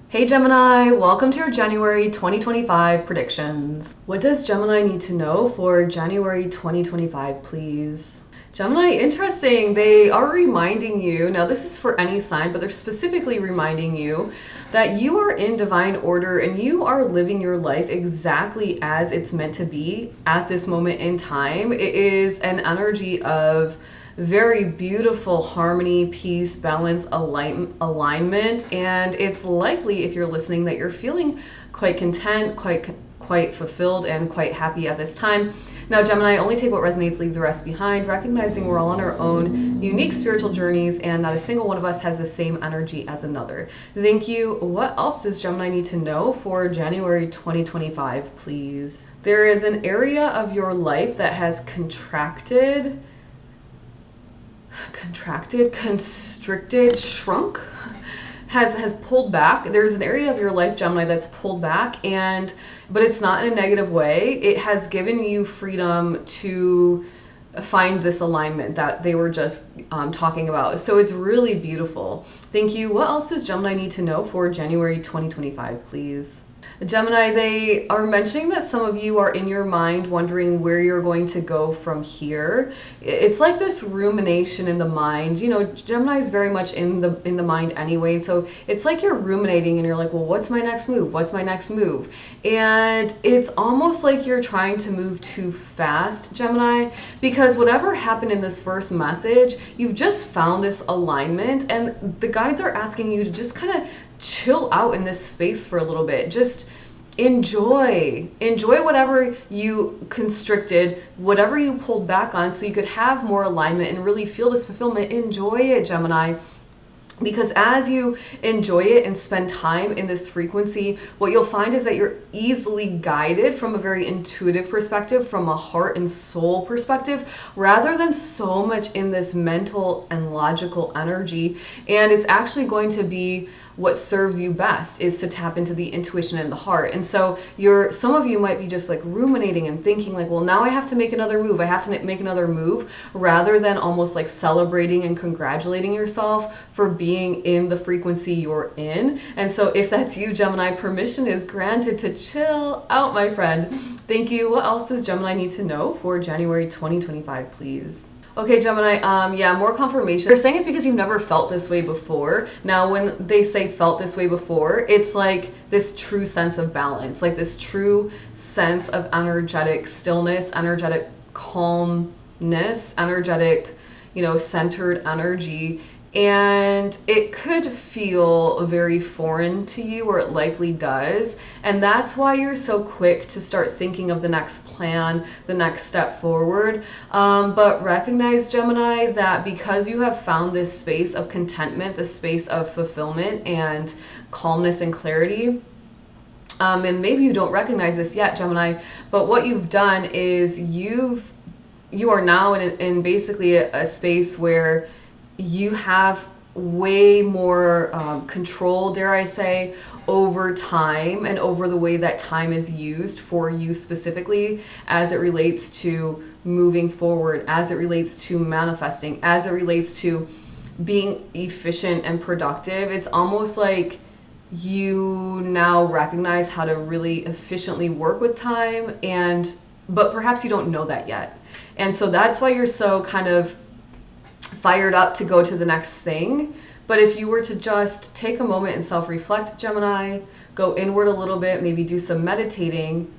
Hey Gemini, welcome to your January 2025 predictions. What does Gemini need to know for January 2025, please? Gemini, interesting. They are reminding you, now this is for any sign, but they're specifically reminding you that you are in divine order and you are living your life exactly as it's meant to be at this moment in time. It is an energy of very beautiful harmony, peace, balance, alignment, and it's likely, if you're listening, that you're feeling quite content, quite fulfilled, and quite happy at this time. Now, Gemini, only take what resonates, leave the rest behind, recognizing we're all on our own unique spiritual journeys, and not a single one of us has the same energy as another. Thank you. What else does Gemini need to know for January 2025, please? There is an area of your life that has constricted, shrunk, has pulled back. There's an area of your life, Gemini, that's pulled back, but it's not in a negative way. It has given you freedom to find this alignment that they were just talking about. So it's really beautiful. Thank you. What else does Gemini need to know for January 2025, please? Gemini, they are mentioning that some of you are in your mind wondering where you're going to go from here. It's like this rumination in the mind. You know, Gemini is very much in the mind anyway. So it's like you're ruminating and you're like, well, what's my next move? What's my next move? And it's almost like you're trying to move too fast, Gemini, because whatever happened in this first message, you've just found this alignment, and the guides are asking you to just kind of chill out in this space for a little bit. Just enjoy whatever you constricted, whatever you pulled back on, so you could have more alignment and really feel this fulfillment. Enjoy it, Gemini. Because as you enjoy it and spend time in this frequency, what you'll find is that you're easily guided from a very intuitive perspective, from a heart and soul perspective, rather than so much in this mental and logical energy. And it's actually going to be what serves you best, is to tap into the intuition and the heart. And so some of you might be just like ruminating and thinking like, well, now I have to make another move. I have to make another move, rather than almost like celebrating and congratulating yourself for being in the frequency you're in. And so if that's you, Gemini, permission is granted to chill out, my friend. Thank you. What else does Gemini need to know for January 2025, please? Okay, Gemini, yeah, more confirmation. They're saying it's because you've never felt this way before. Now, when they say felt this way before, it's like this true sense of balance, like this true sense of energetic stillness, energetic calmness, energetic, centered energy. And it could feel very foreign to you, or it likely does. And that's why you're so quick to start thinking of the next plan, the next step forward. But recognize, Gemini, that because you have found this space of contentment, this space of fulfillment and calmness and clarity, and maybe you don't recognize this yet, Gemini, but what you've done is you are now in basically a space where you have way more control, dare I say, over time and over the way that time is used for you specifically, as it relates to moving forward, as it relates to manifesting, as it relates to being efficient and productive. It's almost like you now recognize how to really efficiently work with time, but perhaps you don't know that yet. And so that's why you're so kind of fired up to go to the next thing. But if you were to just take a moment and self-reflect, Gemini, go inward a little bit, maybe do some meditating,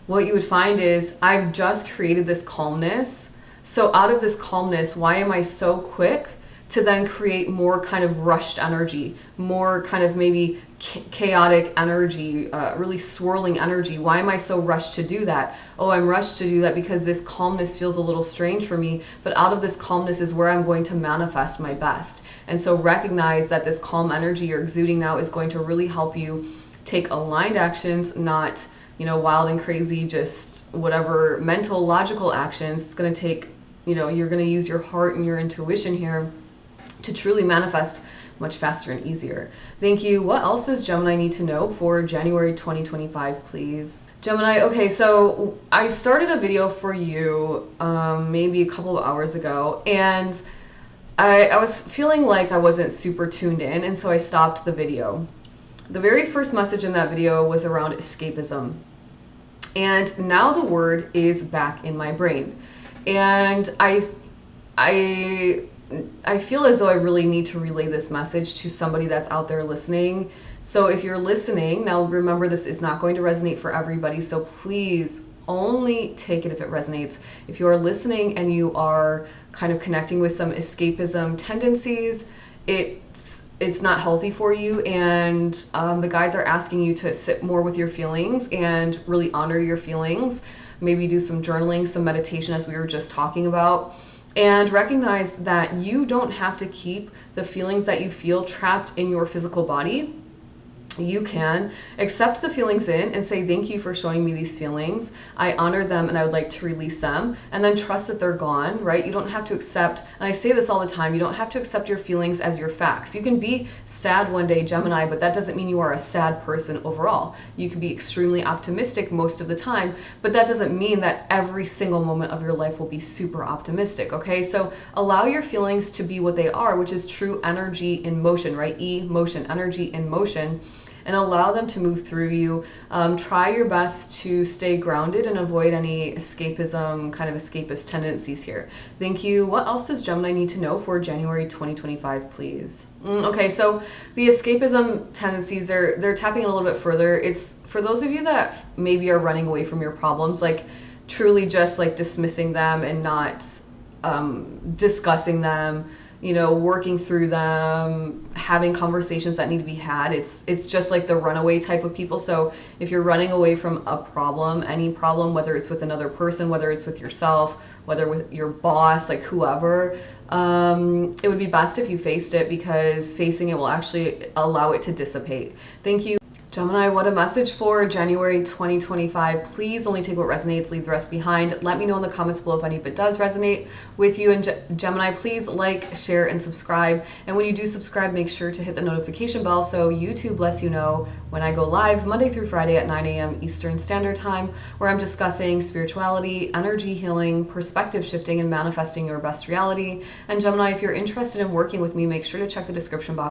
what you would find is, I've just created this calmness. So out of this calmness, why am I so quick to then create more kind of rushed energy, more kind of maybe chaotic energy, really swirling energy? Why am I so rushed to do that? Oh, I'm rushed to do that because this calmness feels a little strange for me, but out of this calmness is where I'm going to manifest my best. And so recognize that this calm energy you're exuding now is going to really help you take aligned actions, not, wild and crazy, just whatever mental, logical actions. It's going to take, you're going to use your heart and your intuition here to truly manifest much faster and easier. Thank you. What else does Gemini need to know for January 2025, please? Gemini, okay, so I started a video for you maybe a couple of hours ago, and I was feeling like I wasn't super tuned in, and so I stopped the video. The very first message in that video was around escapism. And now the word is back in my brain. And I feel as though I really need to relay this message to somebody that's out there listening. So if you're listening, now remember, this is not going to resonate for everybody. So please only take it if it resonates. If you are listening and you are kind of connecting with some escapism tendencies, it's not healthy for you. And the guides are asking you to sit more with your feelings and really honor your feelings. Maybe do some journaling, some meditation, as we were just talking about. And recognize that you don't have to keep the feelings that you feel trapped in your physical body. You can accept the feelings in and say, thank you for showing me these feelings. I honor them and I would like to release them, and then trust that they're gone, right? You don't have to accept, and I say this all the time, you don't have to accept your feelings as your facts. You can be sad one day, Gemini, but that doesn't mean you are a sad person overall. You can be extremely optimistic most of the time, but that doesn't mean that every single moment of your life will be super optimistic, okay? So allow your feelings to be what they are, which is true energy in motion, right? Motion, energy in motion. And allow them to move through you. Try your best to stay grounded and avoid any escapism, kind of escapist tendencies here. Thank you. What else does Gemini need to know for January 2025, please? Okay, so the escapism tendencies, they're tapping a little bit further. It's for those of you that maybe are running away from your problems, like truly just like dismissing them and not discussing them, you know, working through them, having conversations that need to be had. It's just like the runaway type of people. So if you're running away from a problem, any problem, whether it's with another person, whether it's with yourself, whether with your boss, like whoever, it would be best if you faced it, because facing it will actually allow it to dissipate. Thank you. Gemini, what a message for January 2025. Please only take what resonates, leave the rest behind. Let me know in the comments below if any of it does resonate with you. And Gemini, please like, share, and subscribe. And when you do subscribe, make sure to hit the notification bell so YouTube lets you know when I go live Monday through Friday at 9 a.m. Eastern Standard Time, where I'm discussing spirituality, energy healing, perspective shifting, and manifesting your best reality. And Gemini, if you're interested in working with me, make sure to check the description box